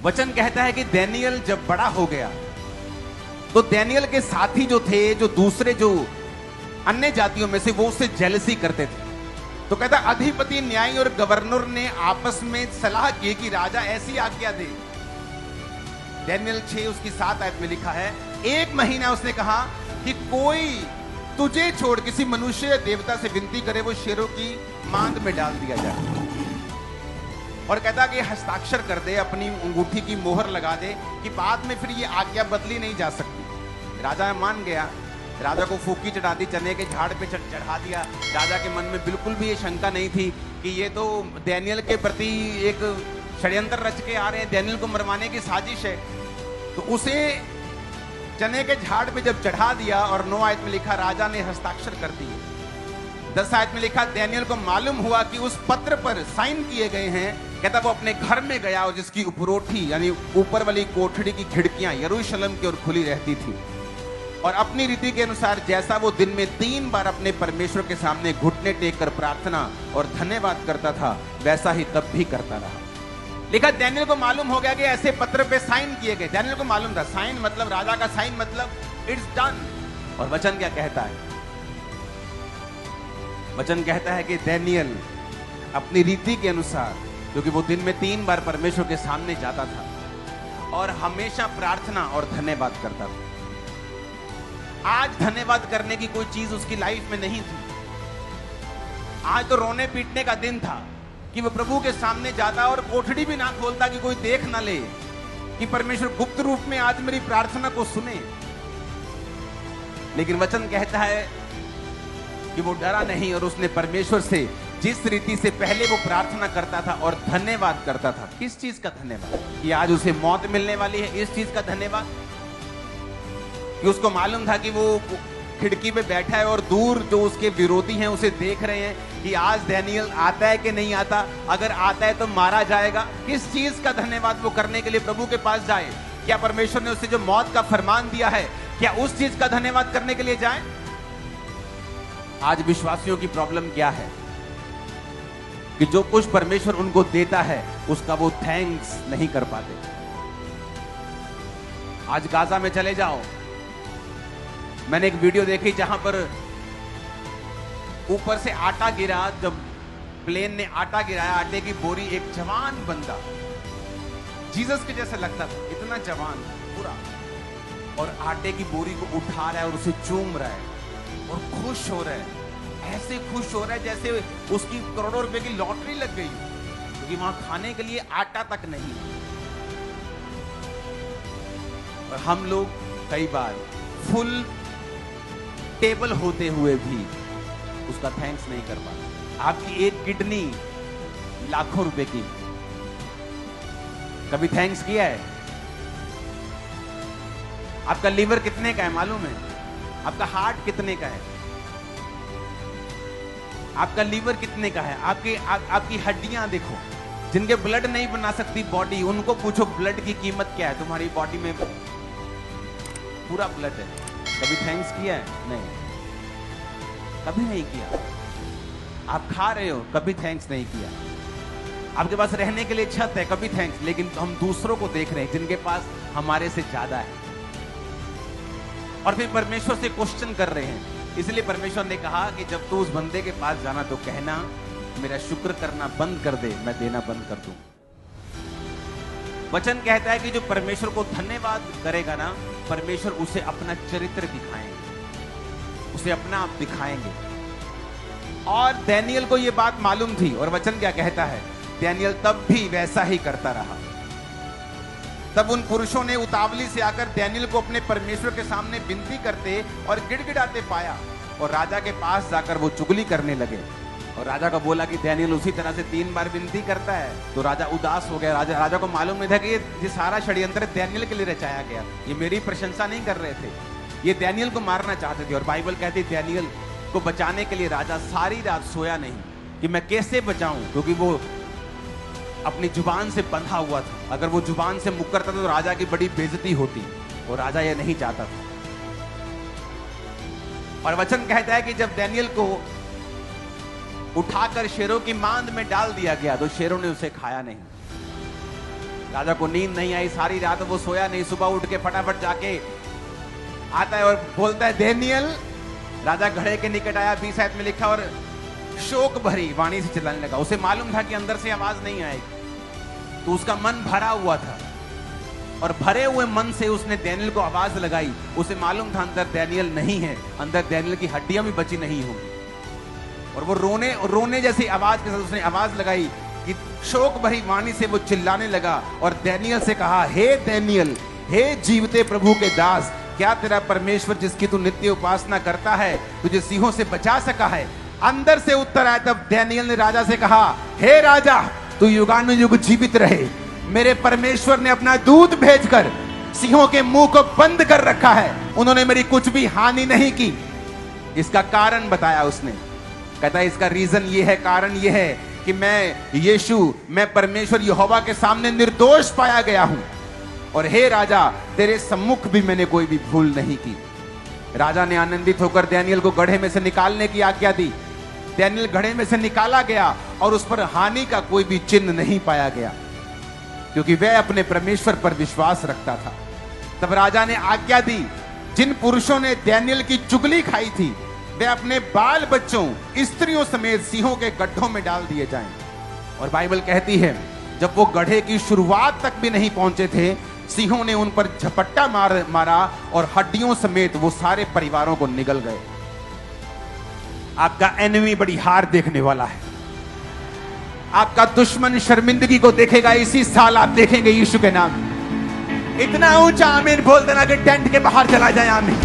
वचन कहता है कि दानियल जब बड़ा हो गया तो दानियल के साथी जो थे, जो दूसरे जो अन्य जातियों में से, वो उससे जेलसी करते थे। तो कहता अधिपति, न्यायी और गवर्नर ने आपस में सलाह की कि राजा ऐसी आज्ञा दे। दानियल 6 उसकी 7 आयत में लिखा है, 1 महीना उसने कहा कि कोई तुझे छोड़ किसी मनुष्य या देवता से विनती करे, वो शेरों की मांद में डाल दिया जाए। और कहता कि हस्ताक्षर कर दे, अपनी अंगूठी की मोहर लगा दे कि बाद में फिर ये आज्ञा बदली नहीं जा सकती। राजा मान गया। राजा को फूकी चढ़ा दी, चने के झाड़ पे चढ़ा दिया। राजा के मन में बिल्कुल भी ये शंका नहीं थी कि ये तो दानियल के प्रति एक षड्यंत्र रच के आ रहे हैं, दानियल को मरवाने की साजिश है। तो उसे चने के झाड़ पे जब चढ़ा दिया, और 9 आयत में लिखा राजा ने हस्ताक्षर कर दिए। 10 आयत में लिखा दानियल को मालूम हुआ कि उस पत्र पर साइन किए गए हैं। कहता वो अपने घर में गया और जिसकी उपरोठी यानी ऊपर वाली कोठड़ी की खिड़कियां यरूशलेम की ओर खुली रहती थी, और अपनी रीति के अनुसार जैसा वो दिन में 3 बार अपने परमेश्वर के सामने घुटने टेक कर प्रार्थना और धन्यवाद करता था, वैसा ही तब भी करता रहा। लिखा दानियल को मालूम हो गया कि ऐसे पत्र पे साइन किए गए। दानियल को मालूम था, साइन मतलब राजा का साइन मतलब इट्स डन। और वचन क्या कहता है? वचन कहता है कि दानियल अपनी रीति के अनुसार, क्योंकि वो दिन में 3 बार परमेश्वर के सामने जाता था और हमेशा प्रार्थना और धन्यवाद करता था। आज धन्यवाद करने की कोई चीज उसकी लाइफ में नहीं थी। आज तो रोने पीटने का दिन था कि वो प्रभु के सामने जाता और कोठड़ी भी ना खोलता कि कोई देख ना ले, कि परमेश्वर गुप्त रूप में आज मेरी प्रार्थना को सुने। लेकिन वचन कहता है कि वो डरा नहीं और उसने परमेश्वर से जिस रीति से पहले वो प्रार्थना करता था और धन्यवाद करता था। किस चीज का धन्यवाद? कि आज उसे मौत मिलने वाली है, इस चीज का धन्यवाद? कि उसको मालूम था कि वो खिड़की पे बैठा है और दूर जो उसके विरोधी हैं उसे देख रहे हैं कि आज दानियल आता है कि नहीं आता, अगर आता है तो मारा जाएगा। किस चीज का धन्यवाद वो करने के लिए प्रभु के पास जाए? क्या परमेश्वर ने उसे जो मौत का फरमान दिया है, क्या उस चीज का धन्यवाद करने के लिए जाए? आज विश्वासियों की प्रॉब्लम क्या है कि जो कुछ परमेश्वर उनको देता है उसका वो थैंक्स नहीं कर पाते। आज गाजा में चले जाओ, मैंने एक वीडियो देखी जहां पर ऊपर से आटा गिरा, जब प्लेन ने आटा गिराया, आटे की बोरी, एक जवान बंदा जीसस के जैसा लगता था, इतना जवान पूरा, और आटे की बोरी को उठा रहा है और उसे चूम रहा है और खुश हो रहा है। ऐसे खुश हो रहा है जैसे उसकी करोड़ों रुपए की लॉटरी लग गई, क्योंकि वहां खाने के लिए आटा तक नहीं। और हम लोग कई बार फुल टेबल होते हुए भी उसका थैंक्स नहीं कर पाते। आपकी एक किडनी लाखों रुपए की, कभी थैंक्स किया है? आपका लीवर कितने का है मालूम है? आपका हार्ट कितने का है? आपका लीवर कितने का है? आपकी हड्डियां देखो, जिनके ब्लड नहीं बना सकती बॉडी, उनको पूछो ब्लड की कीमत क्या है। तुम्हारी बॉडी में पूरा ब्लड है, कभी थैंक्स किया है? नहीं, कभी नहीं किया। आप खा रहे हो, कभी थैंक्स नहीं किया। आपके पास रहने के लिए छत है, कभी थैंक्स। लेकिन हम दूसरों को देख रहे हैं जिनके पास हमारे से ज्यादा है, और फिर परमेश्वर से क्वेश्चन कर रहे हैं। इसलिए परमेश्वर ने कहा कि जब तू उस बंदे के पास जाना तो कहना मेरा शुक्र करना बंद कर दे, मैं देना बंद कर दूं। वचन कहता है कि जो परमेश्वर को धन्यवाद करेगा ना, परमेश्वर उसे अपना चरित्र दिखाएंगे, उसे अपना आप दिखाएंगे। और दानियल को यह बात मालूम थी, और वचन क्या कहता है? दानियल तब भी वैसा ही करता रहा। तब उन पुरुषों ने उतावली से आकर दानियल को अपने परमेश्वर के सामने विनती करते और गिड़गिड़ाते पाया, और राजा के पास जाकर वो चुगली करने लगे। और राजा को बोला कि दानियल उसी तरह से 3 बार विनती करता है। तो राजा उदास हो गया। राजा को मालूम नहीं था कि ये सारा षड्यंत्र दानियल के लिए रचाया गया। ये मेरी प्रशंसा नहीं कर रहे थे, ये दानियल को मारना चाहते थे। और बाइबल कहती है दानियल को बचाने के लिए राजा सारी रात सोया नहीं कि मैं कैसे बचाऊं, क्योंकि वो अपनी जुबान से बंधा हुआ था। अगर वो जुबान से मुकरता था तो राजा की बड़ी बेइज्जती होती, और राजा ये नहीं चाहता था। और वचन कहता है कि जब दानियल को उठाकर शेरों की मांद में डाल दिया गया तो शेरों ने उसे खाया नहीं। राजा को नींद नहीं आई, सारी रात वो सोया नहीं। सुबह उठ के फटाफट जाके आता है और बोलता है डेनियल। राजा घड़े के निकट आया, 20 आयत में लिखा, और शोक भरी वाणी से चिल्लाने लगा। उसे मालूम था कि अंदर से आवाज नहीं आएगी, तो उसका मन भरा हुआ था और भरे हुए मन से उसने डेनियल को आवाज लगाई। उसे मालूम था अंदर डेनियल नहीं है, अंदर डेनियल की हड्डियां भी बची नहीं होंगी। और वो रोने जैसी आवाज के साथ उसने आवाज लगाई कि शोक भरी वाणी से वो चिल्लाने लगा और डेनियल से कहा, हे डेनियल, हे जीवते प्रभु के दास, क्या तेरा परमेश्वर जिसकी तू नित्य उपासना करता है तुझे सिंहों से बचा सका है? अंदर से उत्तर आया। तब डेनियल ने राजा से कहा, हे राजा, तू युगानुयुग जीवित रहे। मेरे परमेश्वर ने अपना दूत भेजकर सिंहों के मुंह को बंद कर रखा है, उन्होंने मेरी कुछ भी हानि नहीं की। इसका कारण बताया उसने। कहता है इसका रीजन ये है, कारण ये है कि मैं परमेश्वर यहोवा के सामने निर्दोष पाया गया हूं, और हे राजा, तेरे सम्मुख भी मैंने कोई भी भूल नहीं की। राजा ने आनंदित होकर डेनियल को गड्ढे में से निकालने की आज्ञा दी। डेनियल गड्ढे में से निकाला गया और उस पर हानि का कोई भी चिन्ह नहीं पाया गया, क्योंकि वह अपने परमेश्वर पर विश्वास रखता था। तब राजा ने आज्ञा दी, जिन पुरुषों ने डेनियल की चुगली खाई थी वे अपने बाल बच्चों, स्त्रियों समेत सिंहों के गड्ढों में डाल दिए जाएं। और बाइबल कहती है जब वो गड्ढे की शुरुआत तक भी नहीं पहुंचे थे, सिंहों ने उन पर झपट्टा मारा और हड्डियों समेत वो सारे परिवारों को निगल गए। आपका एनिमी बड़ी हार देखने वाला है। आपका दुश्मन शर्मिंदगी को देखेगा। इसी साल आप देखेंगे यीशु के नाम। इतना ऊंचा आमीन बोल देना कि टेंट के बाहर चला जाए। आमीन।